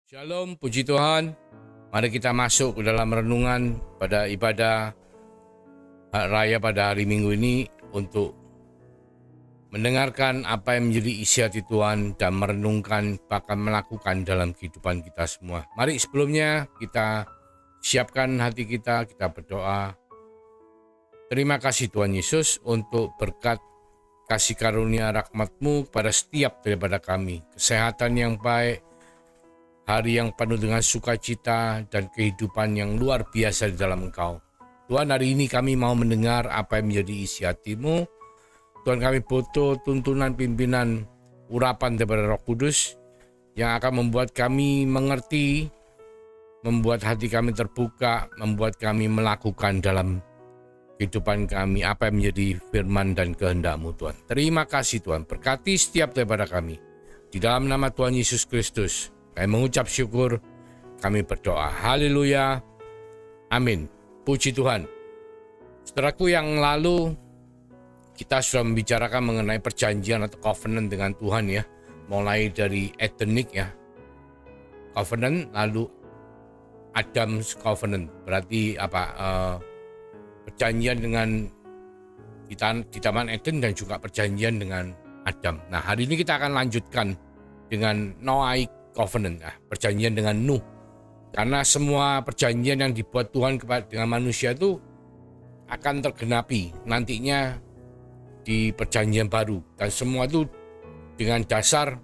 Shalom, puji Tuhan. Mari kita masuk ke dalam renungan pada ibadah raya pada hari Minggu ini untuk mendengarkan apa yang menjadi isi hati Tuhan dan merenungkan bahkan melakukan dalam kehidupan kita semua. Mari sebelumnya kita siapkan hati kita berdoa. Terima kasih Tuhan Yesus untuk berkat kasih karunia rahmat-Mu kepada setiap daripada kami. Kesehatan yang baik, hari yang penuh dengan sukacita dan kehidupan yang luar biasa di dalam Engkau. Tuhan, hari ini kami mau mendengar apa yang menjadi isi hati-Mu. Tuhan, kami butuh tuntunan pimpinan urapan daripada Roh Kudus yang akan membuat kami mengerti, membuat hati kami terbuka, membuat kami melakukan dalam kehidupan kami apa yang menjadi firman dan kehendak-Mu Tuhan. Terima kasih Tuhan, berkati setiap daripada kami. Di dalam nama Tuhan Yesus Kristus, kami mengucap syukur, kami berdoa. Haleluya. Amin. Puji Tuhan. Saudaraku, yang lalu kita sudah membicarakan mengenai perjanjian atau covenant dengan Tuhan ya. Mulai dari Edenic ya. Covenant, lalu Adam's covenant. Berarti apa? Perjanjian dengan di Taman Eden dan juga perjanjian dengan Adam. Nah, hari ini kita akan lanjutkan dengan Noahic covenant, perjanjian dengan Nuh. Karena semua perjanjian yang dibuat Tuhan dengan manusia itu akan tergenapi nantinya di perjanjian baru. Dan semua itu dengan dasar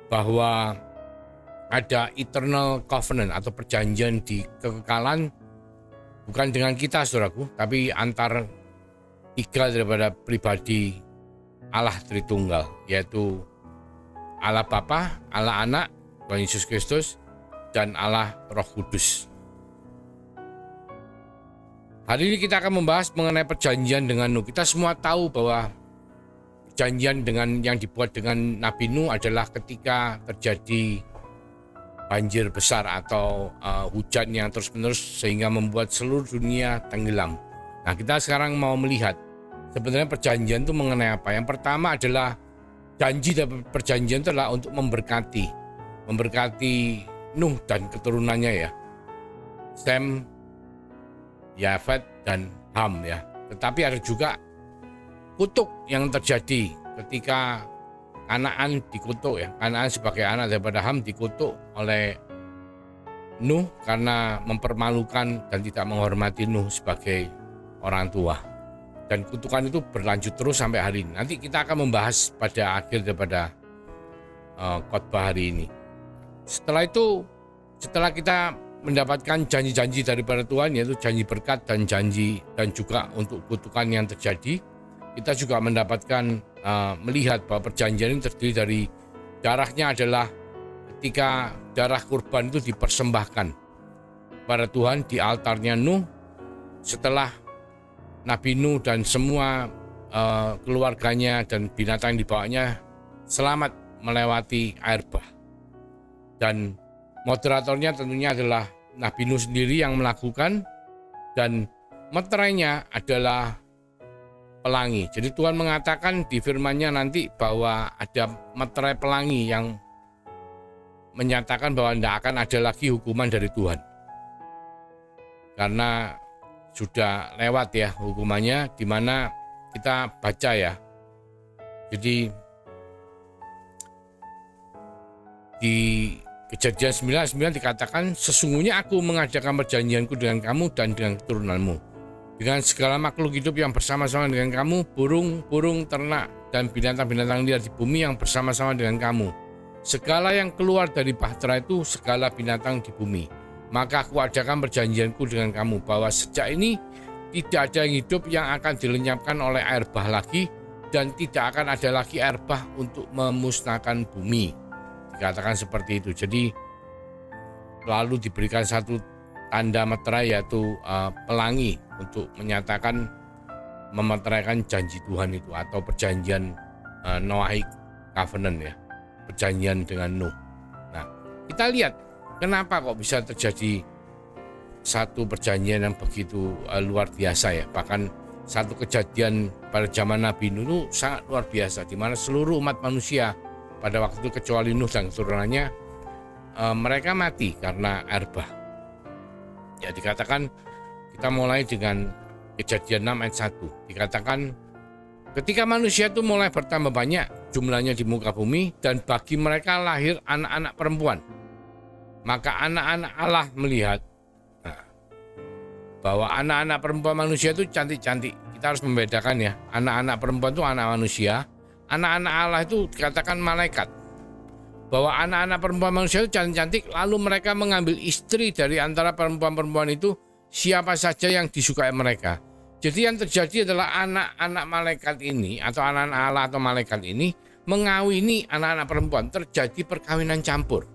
bahwa ada eternal covenant atau perjanjian di kekekalan, bukan dengan kita saudaraku, tapi antar tiga daripada pribadi Allah Tritunggal, yaitu Allah Bapa, Allah Anak, Tuhan Yesus Kristus, dan Allah Roh Kudus. Hari ini kita akan membahas mengenai perjanjian dengan Nuh. Kita semua tahu bahwa perjanjian dengan yang dibuat dengan Nabi Nuh adalah ketika terjadi banjir besar atau hujan yang terus-menerus sehingga membuat seluruh dunia tenggelam. Nah, kita sekarang mau melihat sebenarnya perjanjian itu mengenai apa. Yang pertama adalah janji dan perjanjian itu adalah untuk memberkati Nuh dan keturunannya ya, Sem, Yafet, dan Ham ya. Tetapi ada juga kutuk yang terjadi ketika Kanaan dikutuk ya. Kanaan sebagai anak daripada Ham dikutuk oleh Nuh karena mempermalukan dan tidak menghormati Nuh sebagai orang tua. Dan kutukan itu berlanjut terus sampai hari ini. Nanti kita akan membahas pada akhir daripada khotbah hari ini. Setelah itu, setelah kita mendapatkan janji-janji daripada Tuhan, yaitu janji berkat dan janji dan juga untuk kutukan yang terjadi, kita juga mendapatkan melihat bahwa perjanjian ini terdiri dari darahnya adalah ketika darah kurban itu dipersembahkan kepada Tuhan di altarnya Nuh setelah Nabi Nuh dan semua keluarganya dan binatang yang dibawanya selamat melewati air bah. Dan moderatornya tentunya adalah Nabi Nuh sendiri yang melakukan, dan meterainya adalah pelangi. Jadi Tuhan mengatakan di firman-Nya nanti bahwa ada meterai pelangi yang menyatakan bahwa tidak akan ada lagi hukuman dari Tuhan. Karena sudah lewat ya hukumannya, di mana kita baca ya. Jadi di Kejadian 9:9 dikatakan, sesungguhnya aku mengadakan perjanjianku dengan kamu dan dengan keturunanmu, dengan segala makhluk hidup yang bersama-sama dengan kamu, burung-burung, ternak, dan binatang-binatang liar di bumi yang bersama-sama dengan kamu. Segala yang keluar dari bahtera itu, segala binatang di bumi. Maka aku adakan perjanjianku dengan kamu, bahwa sejak ini tidak ada yang hidup yang akan dilenyapkan oleh air bah lagi, dan tidak akan ada lagi air bah untuk memusnahkan bumi. Dikatakan seperti itu. Jadi lalu diberikan satu tanda meterai, yaitu pelangi, untuk menyatakan memeteraikan janji Tuhan itu atau perjanjian Noahic covenant ya, perjanjian dengan Nuh. Nah, kita lihat kenapa kok bisa terjadi satu perjanjian yang begitu luar biasa ya. Bahkan satu kejadian pada zaman Nabi Nuh itu sangat luar biasa, di mana seluruh umat manusia pada waktu itu kecuali Nuh dan keturunannya mereka mati karena air bah. Ya, dikatakan kita mulai dengan Kejadian 6 ayat 1. Dikatakan ketika manusia itu mulai bertambah banyak jumlahnya di muka bumi, dan bagi mereka lahir anak-anak perempuan, maka anak-anak Allah melihat bahwa anak-anak perempuan manusia itu cantik-cantik. Kita harus membedakan ya, anak-anak perempuan itu anak manusia, anak-anak Allah itu dikatakan malaikat. Bahwa anak-anak perempuan manusia itu cantik-cantik, lalu mereka mengambil istri dari antara perempuan-perempuan itu, siapa saja yang disukai mereka. Jadi yang terjadi adalah anak-anak malaikat ini atau anak-anak Allah atau malaikat ini mengawini anak-anak perempuan, terjadi perkawinan campur.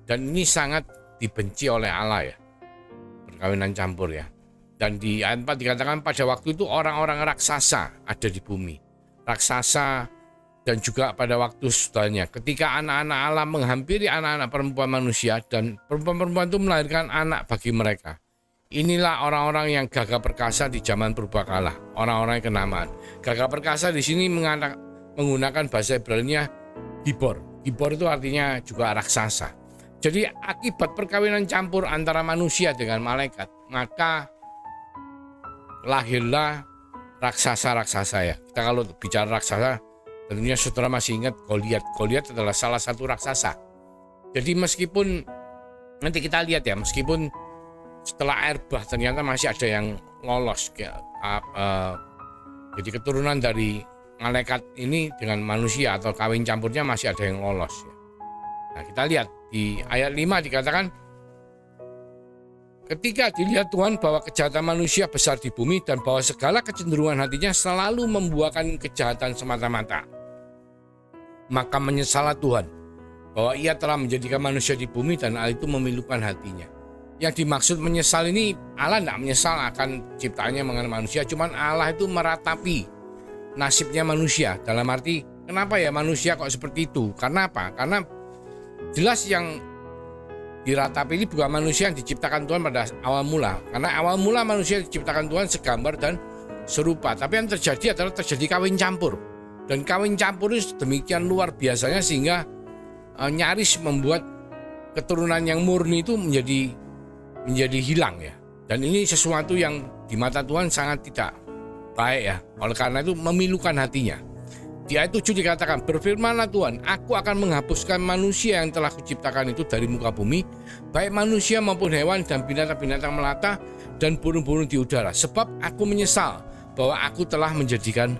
Dan ini sangat dibenci oleh Allah ya, perkawinan campur ya. Dan di ayat 4 dikatakan pada waktu itu orang-orang raksasa ada di bumi. Raksasa dan juga pada waktu sesudahnya, ketika anak-anak Allah menghampiri anak-anak perempuan manusia, dan perempuan-perempuan itu melahirkan anak bagi mereka. Inilah orang-orang yang gagah perkasa di zaman purbakala, orang-orang yang kenamaan. Gagah perkasa di sini menggunakan bahasa Ibrani-nya gibor. Gibor itu artinya juga raksasa. Jadi akibat perkawinan campur antara manusia dengan malaikat, maka lahirlah raksasa-raksasa ya. Kita kalau bicara raksasa, tentunya saudara masih ingat Goliat. Goliat adalah salah satu raksasa. Jadi meskipun nanti kita lihat ya, meskipun setelah air bah ternyata masih ada yang lolos, jadi keturunan dari malaikat ini dengan manusia atau kawin campurnya masih ada yang lolos ya. Nah, kita lihat di ayat 5 dikatakan ketika dilihat Tuhan bahwa kejahatan manusia besar di bumi, dan bahwa segala kecenderungan hatinya selalu membuahkan kejahatan semata-mata, maka menyesallah Tuhan bahwa ia telah menjadikan manusia di bumi, dan hal itu memilukan hatinya. Yang dimaksud menyesal ini, Allah tidak menyesal akan ciptaannya mengenai manusia, cuman Allah itu meratapi nasibnya manusia. Dalam arti, kenapa ya manusia kok seperti itu? Karena apa? Karena jelas yang diratapi ini bukan manusia yang diciptakan Tuhan pada awal mula. Karena awal mula manusia diciptakan Tuhan segambar dan serupa. Tapi yang terjadi adalah terjadi kawin campur. Dan kawin campur itu demikian luar biasanya sehingga nyaris membuat keturunan yang murni itu menjadi hilang ya. Dan ini sesuatu yang di mata Tuhan sangat tidak baik ya. Oleh karena itu memilukan hatinya. Di ayat 7 dikatakan, berfirmanlah Tuhan, aku akan menghapuskan manusia yang telah kuciptakan itu dari muka bumi, baik manusia maupun hewan dan binatang-binatang melata dan burung-burung di udara, sebab aku menyesal bahwa aku telah menjadikan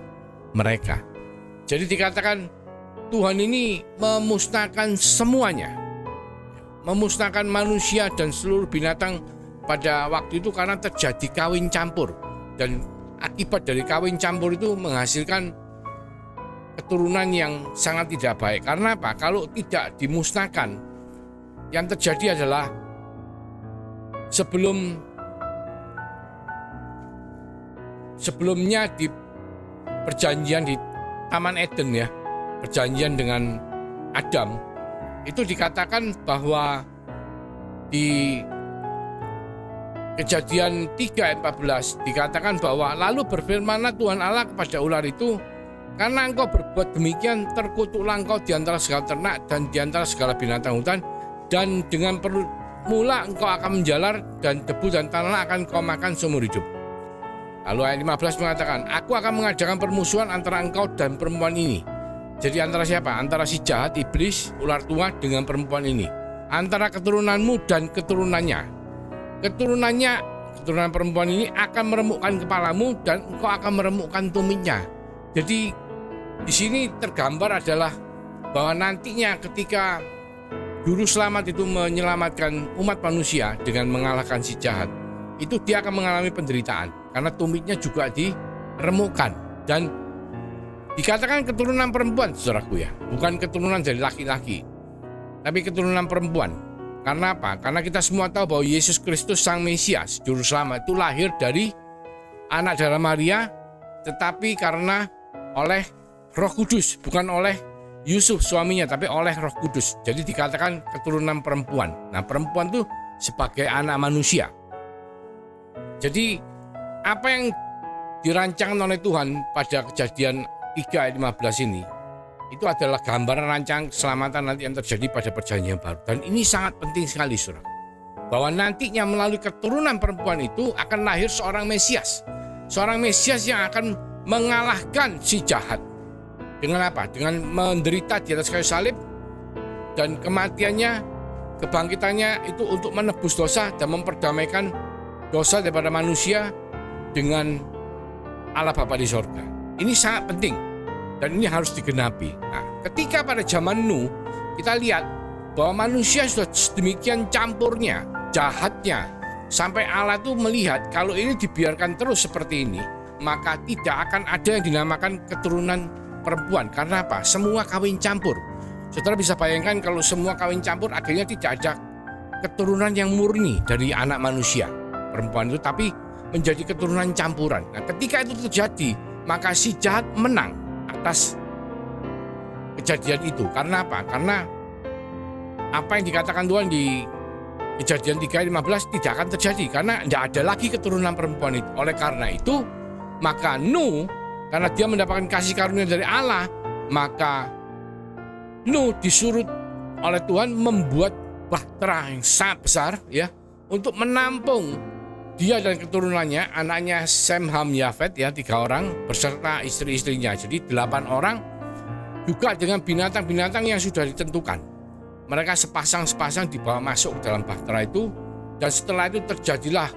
mereka. Jadi dikatakan Tuhan ini memusnahkan semuanya, memusnahkan manusia dan seluruh binatang pada waktu itu karena terjadi kawin campur. Dan akibat dari kawin campur itu menghasilkan keturunan yang sangat tidak baik. Karena apa? Kalau tidak dimusnahkan, yang terjadi adalah sebelumnya di perjanjian di Taman Eden ya, perjanjian dengan Adam, itu dikatakan bahwa di Kejadian 3 ayat 14 dikatakan bahwa lalu berfirmanlah Tuhan Allah kepada ular itu, karena engkau berbuat demikian, terkutuklah engkau di antara segala ternak dan di antara segala binatang hutan, dan dengan perut mula engkau akan menjalar, dan debu dan tanah akan kau makan seumur hidup. Lalu ayat 15 mengatakan, aku akan mengadakan permusuhan antara engkau dan perempuan ini. Jadi antara siapa? Antara si jahat, iblis, ular tua dengan perempuan ini. Antara keturunanmu dan keturunannya. Keturunan perempuan ini akan meremukkan kepalamu, dan engkau akan meremukkan tumitnya. Jadi di sini tergambar adalah bahwa nantinya ketika Juru Selamat itu menyelamatkan umat manusia dengan mengalahkan si jahat, itu dia akan mengalami penderitaan karena tumitnya juga diremukkan. Dan dikatakan keturunan perempuan, saudaraku ya, bukan keturunan dari laki-laki, tapi keturunan perempuan. Karena apa? Karena kita semua tahu bahwa Yesus Kristus Sang Mesias, Juru Selamat, itu lahir dari anak darah Maria, tetapi karena oleh Roh Kudus, bukan oleh Yusuf suaminya, tapi oleh Roh Kudus. Jadi dikatakan keturunan perempuan. Nah, perempuan itu sebagai anak manusia. Jadi apa yang dirancangkan oleh Tuhan pada Kejadian 3 ayat 15 ini, itu adalah gambaran rancangan keselamatan nanti yang terjadi pada perjanjian baru. Dan ini sangat penting sekali, saudara. Bahwa nantinya melalui keturunan perempuan itu akan lahir seorang Mesias. Seorang Mesias yang akan mengalahkan si jahat. Dengan apa? Dengan menderita di atas kayu salib, dan kematiannya, kebangkitannya itu untuk menebus dosa dan memperdamaikan dosa daripada manusia dengan Allah Bapa di sorga. Ini sangat penting dan ini harus digenapi. Nah, ketika pada zaman Nuh kita lihat bahwa manusia sudah sedemikian campurnya, jahatnya, sampai Allah itu melihat kalau ini dibiarkan terus seperti ini, maka tidak akan ada yang dinamakan keturunan perempuan. Karena apa? Semua kawin campur. Saudara bisa bayangkan kalau semua kawin campur, akhirnya tidak ada keturunan yang murni dari anak manusia perempuan itu, tapi menjadi keturunan campuran. Nah, ketika itu terjadi, maka si jahat menang atas kejadian itu. Karena apa? Karena apa yang dikatakan Tuhan di Kejadian 3:15 tidak akan terjadi, karena tidak ada lagi keturunan perempuan itu. Oleh karena itu, maka Nuh, karena dia mendapatkan kasih karunia dari Allah, maka Nuh disuruh oleh Tuhan membuat bahtera yang sangat besar, ya, untuk menampung dia dan keturunannya, anaknya Sem, Ham, Yafet, ya, 3 orang beserta istri-istrinya. Jadi 8 orang, juga dengan binatang-binatang yang sudah ditentukan. Mereka sepasang-sepasang dibawa masuk ke dalam bahtera itu, dan setelah itu terjadilah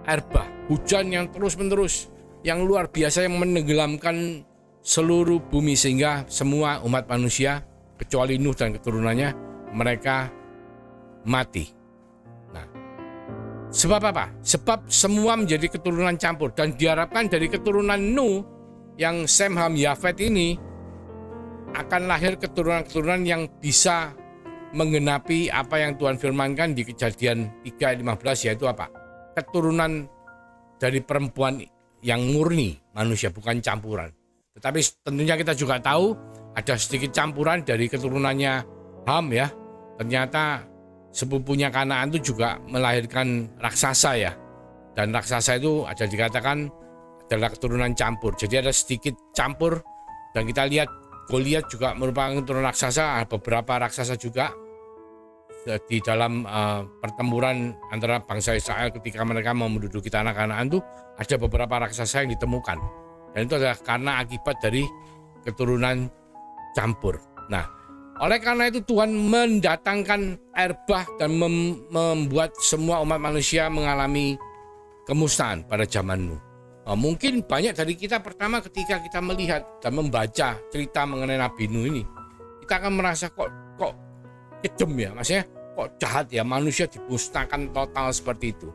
air bah, hujan yang terus-menerus, yang luar biasa, yang menenggelamkan seluruh bumi, sehingga semua umat manusia kecuali Nuh dan keturunannya, mereka mati. Nah, sebab apa? Sebab semua menjadi keturunan campur, dan diharapkan dari keturunan Nuh yang Sem, Ham, Yafet ini akan lahir keturunan-keturunan yang bisa menggenapi apa yang Tuhan firmankan di Kejadian 3:15, yaitu apa? Keturunan dari perempuan yang murni manusia, bukan campuran. Tetapi tentunya kita juga tahu ada sedikit campuran dari keturunannya Ham, ya. Ternyata sepupunya Kanaan itu juga melahirkan raksasa, ya. Dan raksasa itu ada dikatakan adalah keturunan campur. Jadi ada sedikit campur, dan kita lihat Goliat juga merupakan keturunan raksasa. Ada beberapa raksasa juga di dalam pertempuran antara bangsa Israel ketika mereka mau menduduki tanah Kanaan itu, ada beberapa raksasa yang ditemukan. Dan itu adalah karena akibat dari keturunan campur. Nah, oleh karena itu Tuhan mendatangkan air bah dan membuat semua umat manusia mengalami kemusnahan pada zaman Nuh. Mungkin banyak dari kita pertama ketika kita melihat dan membaca cerita mengenai Nabi Nuh ini, kita akan merasa kok kejam, ya, maksudnya kok jahat, ya, manusia dimusnahkan total seperti itu.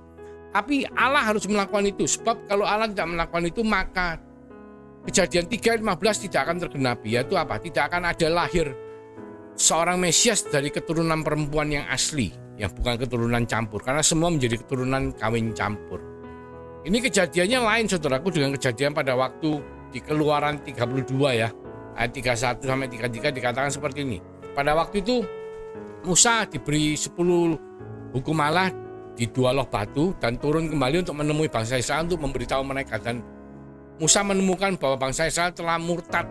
Tapi Allah harus melakukan itu, sebab kalau Allah tidak melakukan itu, maka Kejadian 3:15 tidak akan tergenapi, yaitu apa? Tidak akan ada lahir seorang Mesias dari keturunan perempuan yang asli, yang bukan keturunan campur, karena semua menjadi keturunan kawin campur. Ini kejadiannya lain, saudaraku, dengan kejadian pada waktu di Keluaran 32, ya, ayat 31-33 dikatakan seperti ini. Pada waktu itu Musa diberi 10 hukum Allah di 2 loh batu dan turun kembali untuk menemui bangsa Israel untuk memberitahu mereka. Dan Musa menemukan bahwa bangsa Israel telah murtad,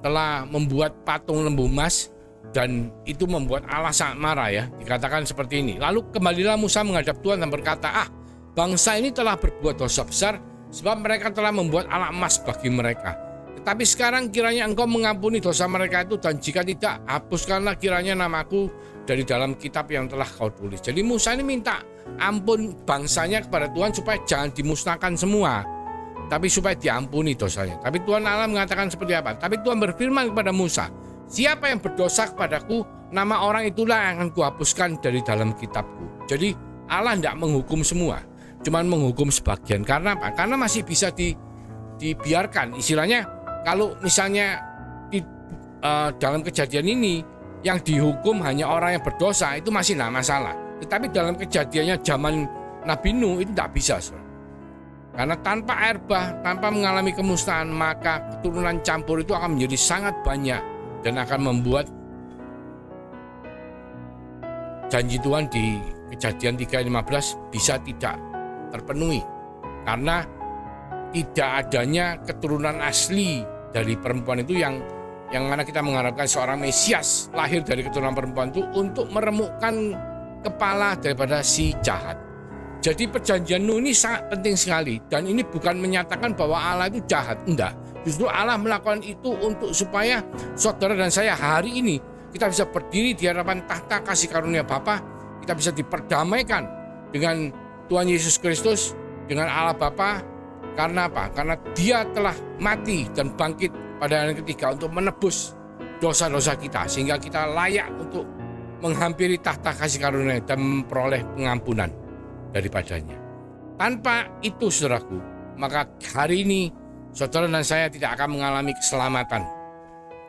telah membuat patung lembu emas, dan itu membuat Allah sangat marah, ya. Dikatakan seperti ini. Lalu kembalilah Musa menghadap Tuhan dan berkata, bangsa ini telah berbuat dosa besar, sebab mereka telah membuat alat emas bagi mereka. Tetapi sekarang kiranya engkau mengampuni dosa mereka itu, dan jika tidak, hapuskanlah kiranya namaku dari dalam kitab yang telah kau tulis. Jadi Musa ini minta ampun bangsanya kepada Tuhan supaya jangan dimusnahkan semua, tapi supaya diampuni dosanya. Tapi Tuhan Allah mengatakan seperti apa? Tapi Tuhan berfirman kepada Musa, siapa yang berdosa kepadaku, nama orang itulah yang akan kuhapuskan dari dalam kitabku. Jadi Allah tidak menghukum semua, cuman menghukum sebagian. Karena apa? Karena masih bisa dibiarkan. Istilahnya kalau misalnya dalam kejadian ini yang dihukum hanya orang yang berdosa, itu masih tidak masalah. Tetapi dalam kejadiannya zaman Nabi Nuh itu tidak bisa, saudara. Karena tanpa air bah, tanpa mengalami kemusnahan, maka keturunan campur itu akan menjadi sangat banyak dan akan membuat janji Tuhan di Kejadian 3:15 bisa tidak terpenuhi, karena tidak adanya keturunan asli dari perempuan itu yang yang mana kita mengharapkan seorang Mesias lahir dari keturunan perempuan itu untuk meremukkan kepala daripada si jahat. Jadi perjanjian Nuh ini sangat penting sekali, dan ini bukan menyatakan bahwa Allah itu jahat, enggak. Justru Allah melakukan itu untuk supaya saudara dan saya hari ini kita bisa berdiri di hadapan tahta kasih karunia Bapa, kita bisa diperdamaikan dengan Tuhan Yesus Kristus, dengan Allah Bapa. Karena apa? Karena Dia telah mati dan bangkit pada hari ketiga untuk menebus dosa-dosa kita, sehingga kita layak untuk menghampiri tahta kasih karunia dan memperoleh pengampunan daripadanya. Tanpa itu, saudaraku, maka hari ini saudara dan saya tidak akan mengalami keselamatan.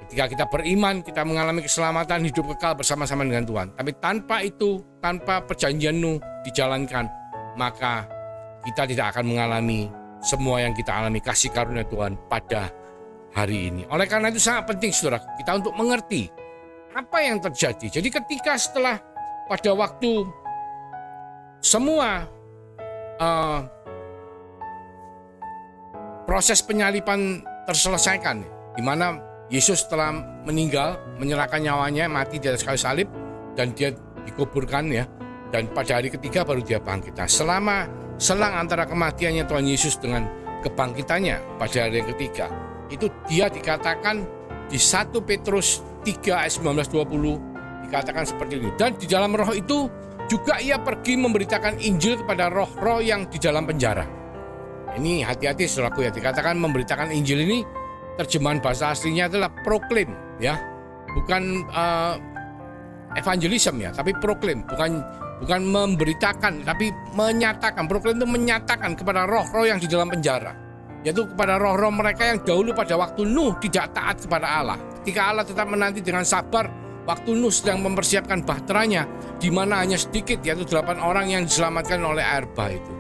Ketika kita beriman, kita mengalami keselamatan, hidup kekal bersama-sama dengan Tuhan. Tapi tanpa itu, tanpa perjanjian Nuh dijalankan, maka kita tidak akan mengalami semua yang kita alami kasih karunia Tuhan pada hari ini. Oleh karena itu sangat penting, saudaraku, kita untuk mengerti apa yang terjadi. Jadi ketika setelah pada waktu semua proses penyaliban terselesaikan, di mana Yesus telah meninggal, menyerahkan nyawanya, mati di atas kayu salib, dan dia dikuburkan ya, dan pada hari ketiga baru dia bangkit. Nah, selama selang antara kematiannya Tuhan Yesus dengan kebangkitannya pada hari ketiga, itu dia dikatakan di 1 Petrus 3 ayat 19-20 dikatakan seperti ini. Dan di dalam roh itu juga ia pergi memberitakan Injil kepada roh-roh yang di dalam penjara. Ini hati-hati saudaraku ya, dikatakan memberitakan Injil ini terjemahan bahasa aslinya adalah proclaim ya, bukan evangelism ya, tapi proclaim, bukan memberitakan tapi menyatakan. Proclaim itu menyatakan kepada roh-roh yang di dalam penjara, yaitu kepada roh-roh mereka yang dahulu pada waktu Nuh tidak taat kepada Allah. Ketika Allah tetap menanti dengan sabar waktu Nuh sedang mempersiapkan bahteranya, di mana hanya sedikit, yaitu 8 orang yang diselamatkan oleh air bah itu.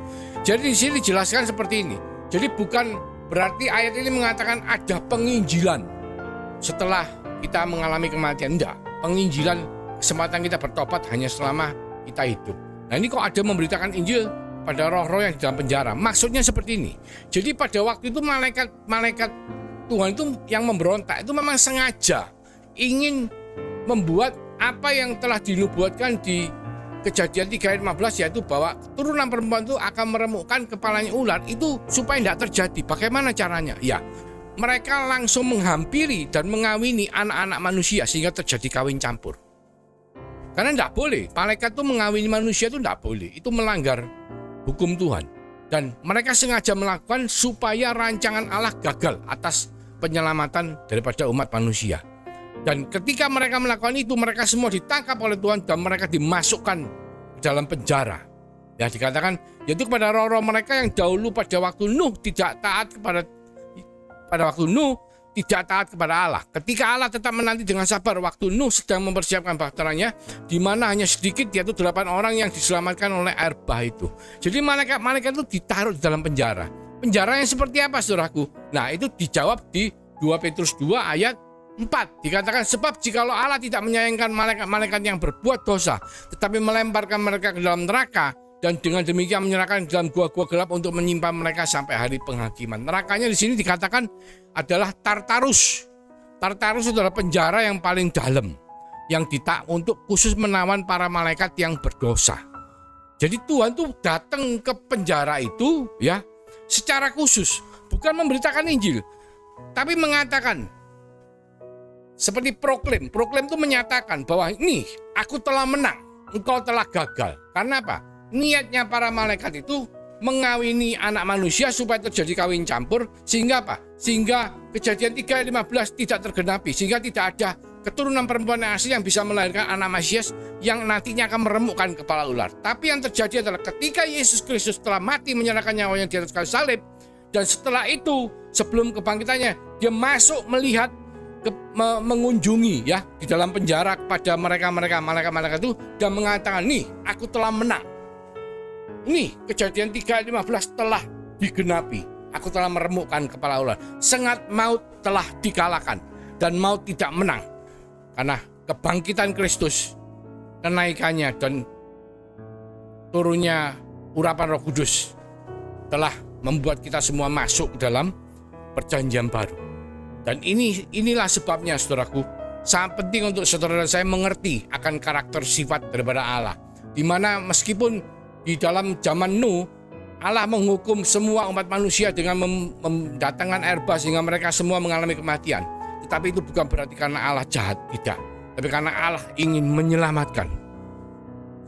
Jadi di sini dijelaskan seperti ini. Jadi bukan berarti ayat ini mengatakan ada penginjilan setelah kita mengalami kematian. Enggak, penginjilan kesempatan kita bertobat hanya selama kita hidup. Nah, ini kok ada memberitakan Injil pada roh-roh yang di dalam penjara. Maksudnya seperti ini. Jadi pada waktu itu malaikat Tuhan itu yang memberontak itu memang sengaja ingin membuat apa yang telah dinubuatkan di Kejadian 3 ayat 15, yaitu bahwa keturunan perempuan itu akan meremukkan kepalanya ular, itu supaya tidak terjadi. Bagaimana caranya? Ya, mereka langsung menghampiri dan mengawini anak-anak manusia sehingga terjadi kawin campur. Karena tidak boleh, malaikat itu mengawini manusia itu tidak boleh, itu melanggar hukum Tuhan. Dan mereka sengaja melakukan supaya rancangan Allah gagal atas penyelamatan daripada umat manusia. Dan ketika mereka melakukan itu, mereka semua ditangkap oleh Tuhan dan mereka dimasukkan dalam penjara. Ya, dikatakan yaitu kepada roh-roh mereka yang dahulu pada waktu Nuh tidak taat kepada Allah. Ketika Allah tetap menanti dengan sabar waktu Nuh sedang mempersiapkan bahteranya, di mana hanya sedikit, yaitu 8 orang yang diselamatkan oleh air bah itu. Jadi malaikat itu ditaruh di dalam penjara. Penjara yang seperti apa, saudaraku? Nah, itu dijawab di 2 Petrus 2 ayat 4. Dikatakan sebab jikalau Allah tidak menyayangkan malaikat-malaikat yang berbuat dosa, tetapi melemparkan mereka ke dalam neraka, dan dengan demikian menyerahkan dalam gua-gua gelap untuk menyimpan mereka sampai hari penghakiman. Nerakanya di sini dikatakan adalah Tartarus. Tartarus adalah penjara yang paling dalam, yang untuk khusus menawan para malaikat yang berdosa. Jadi Tuhan tuh datang ke penjara itu ya secara khusus, bukan memberitakan Injil, tapi mengatakan seperti proklaim. Proklaim itu menyatakan bahwa ini aku telah menang, engkau telah gagal. Karena apa? Niatnya para malaikat itu mengawini anak manusia supaya terjadi kawin campur, sehingga apa? Sehingga Kejadian 3 ayat 15 tidak tergenapi, sehingga tidak ada keturunan perempuan yang asli yang bisa melahirkan anak Mesias yang nantinya akan meremukkan kepala ular. Tapi yang terjadi adalah ketika Yesus Kristus telah mati menyerahkan nyawanya di atas kayu salib, dan setelah itu sebelum kebangkitannya dia masuk melihat mengunjungi ya di dalam penjara kepada mereka malaikat itu dan mengatakan, nih aku telah menang. Nih Kejadian 3 ayat 15 telah digenapi. Aku telah meremukkan kepala ular. Sengat maut telah dikalahkan dan maut tidak menang. Karena kebangkitan Kristus, kenaikannya dan turunnya urapan Roh Kudus telah membuat kita semua masuk ke dalam perjanjian baru. Dan inilah sebabnya saudaraku, sangat penting untuk saudara dan saya mengerti akan karakter sifat daripada Allah. Di mana meskipun di dalam zaman Nuh, Allah menghukum semua umat manusia dengan mendatangkan air bah sehingga mereka semua mengalami kematian. Tetapi itu bukan berarti karena Allah jahat, tidak. Tapi karena Allah ingin menyelamatkan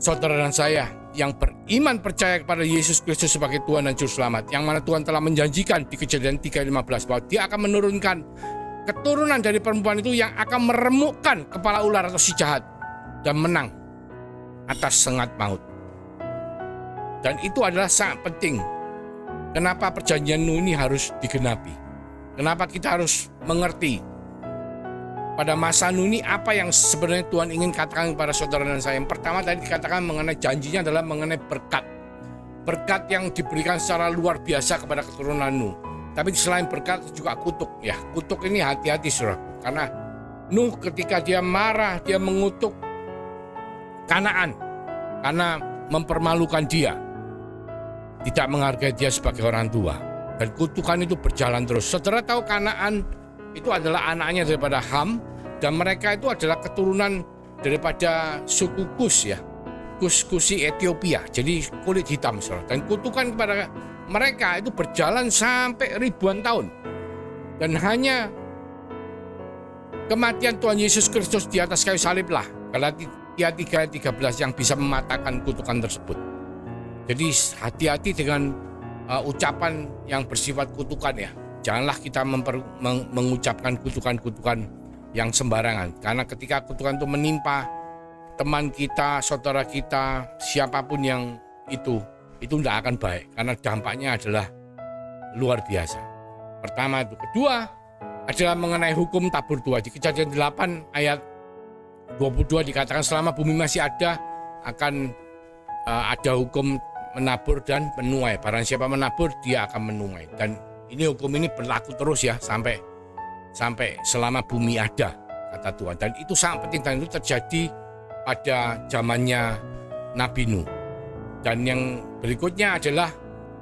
saudara dan saya yang beriman percaya kepada Yesus Kristus sebagai Tuhan dan Juru Selamat, yang mana Tuhan telah menjanjikan di Kejadian 3:15 bahwa Dia akan menurunkan keturunan dari perempuan itu yang akan meremukkan kepala ular atau si jahat dan menang atas sengat maut. Dan itu adalah sangat penting. Kenapa perjanjian Nuh ini harus digenapi? Kenapa kita harus mengerti pada masa Nuh ini apa yang sebenarnya Tuhan ingin katakan kepada saudara dan saya. Yang pertama tadi dikatakan mengenai janjinya adalah mengenai berkat. Berkat yang diberikan secara luar biasa kepada keturunan Nuh. Tapi selain berkat juga kutuk. Ya, kutuk ini hati-hati saudara. Karena Nuh ketika dia marah, dia mengutuk Kanaan karena mempermalukan dia, tidak menghargai dia sebagai orang tua. Dan kutukan itu berjalan terus. Saudara tahu Kanaan itu adalah anaknya daripada Ham, dan mereka itu adalah keturunan daripada suku Kus ya, Kusi Ethiopia, jadi kulit hitam saudara. Dan kutukan kepada mereka itu berjalan sampai ribuan tahun, dan hanya kematian Tuhan Yesus Kristus di atas kayu salib lah, Galatia 3:13 yang bisa mematahkan kutukan tersebut. Jadi hati-hati dengan ucapan yang bersifat kutukan ya. Janganlah kita mengucapkan kutukan-kutukan yang sembarangan. Karena ketika kutukan itu menimpa teman kita, saudara kita, siapapun yang itu tidak akan baik. Karena dampaknya adalah luar biasa. Pertama itu. Kedua adalah mengenai hukum tabur tuai. Di Kejadian 8 ayat 22 dikatakan selama bumi masih ada akan ada hukum menabur dan menuai. Barang siapa menabur dia akan menuai. Dan ini hukum ini berlaku terus ya sampai selama bumi ada, kata Tuhan. Dan itu sangat penting, dan itu terjadi pada zamannya Nabi Nuh. Dan yang berikutnya adalah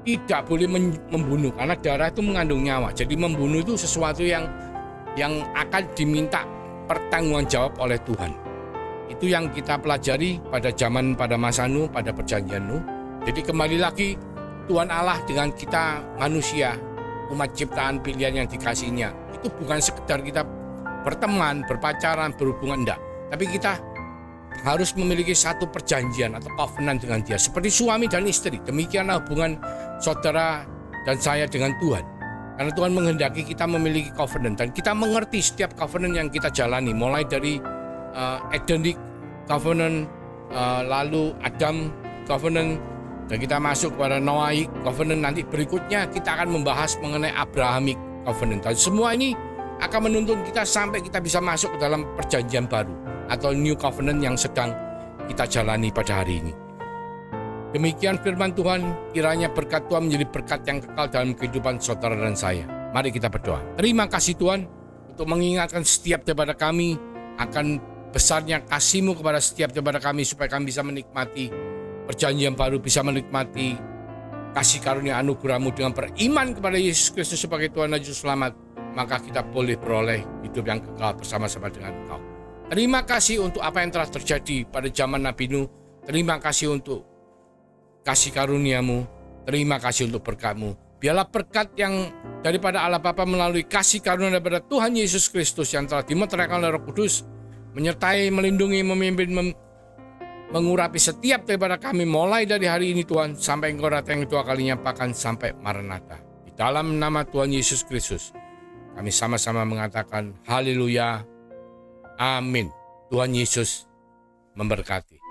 tidak boleh membunuh karena darah itu mengandung nyawa. Jadi membunuh itu sesuatu yang akan diminta pertanggungan jawab oleh Tuhan. Itu yang kita pelajari pada masa Nuh, pada perjanjian Nuh. Jadi kembali lagi Tuhan Allah dengan kita manusia, umat ciptaan pilihan yang dikasihnya, itu bukan sekedar kita berteman, berpacaran, berhubungan, enggak. Tapi kita harus memiliki satu perjanjian atau covenant dengan Dia, seperti suami dan istri. Demikianlah hubungan saudara dan saya dengan Tuhan. Karena Tuhan menghendaki kita memiliki covenant, dan kita mengerti setiap covenant yang kita jalani, mulai dari Edenic covenant, lalu Adam covenant, dan kita masuk kepada Noahic covenant. Nanti berikutnya kita akan membahas mengenai Abrahamic covenant. Dan semua ini akan menuntun kita sampai kita bisa masuk ke dalam perjanjian baru atau new covenant yang sedang kita jalani pada hari ini. Demikian firman Tuhan, kiranya berkat Tuhan menjadi berkat yang kekal dalam kehidupan saudara dan saya. Mari kita berdoa. Terima kasih Tuhan untuk mengingatkan setiap daripada kami akan besarnya kasih-Mu kepada setiap daripada kami, supaya kami bisa menikmati perjanjian baru, bisa menikmati kasih karunia anugerah-Mu dengan beriman kepada Yesus Kristus sebagai Tuhan dan Juru Selamat. Maka kita boleh beroleh hidup yang kekal bersama-sama dengan Engkau. Terima kasih untuk apa yang telah terjadi pada zaman Nabi Nuh. Terima kasih untuk kasih karunia-Mu. Terima kasih untuk berkat-Mu. Biarlah berkat yang daripada Allah Bapa melalui kasih karunia daripada Tuhan Yesus Kristus yang telah dimeteraikan oleh Roh Kudus menyertai, melindungi, memimpin, mengurapi setiap daripada kami mulai dari hari ini Tuhan sampai Engkau datang yang kedua kalinya, bahkan sampai Maranatha. Di dalam nama Tuhan Yesus Kristus kami sama-sama mengatakan haleluya, amin. Tuhan Yesus memberkati.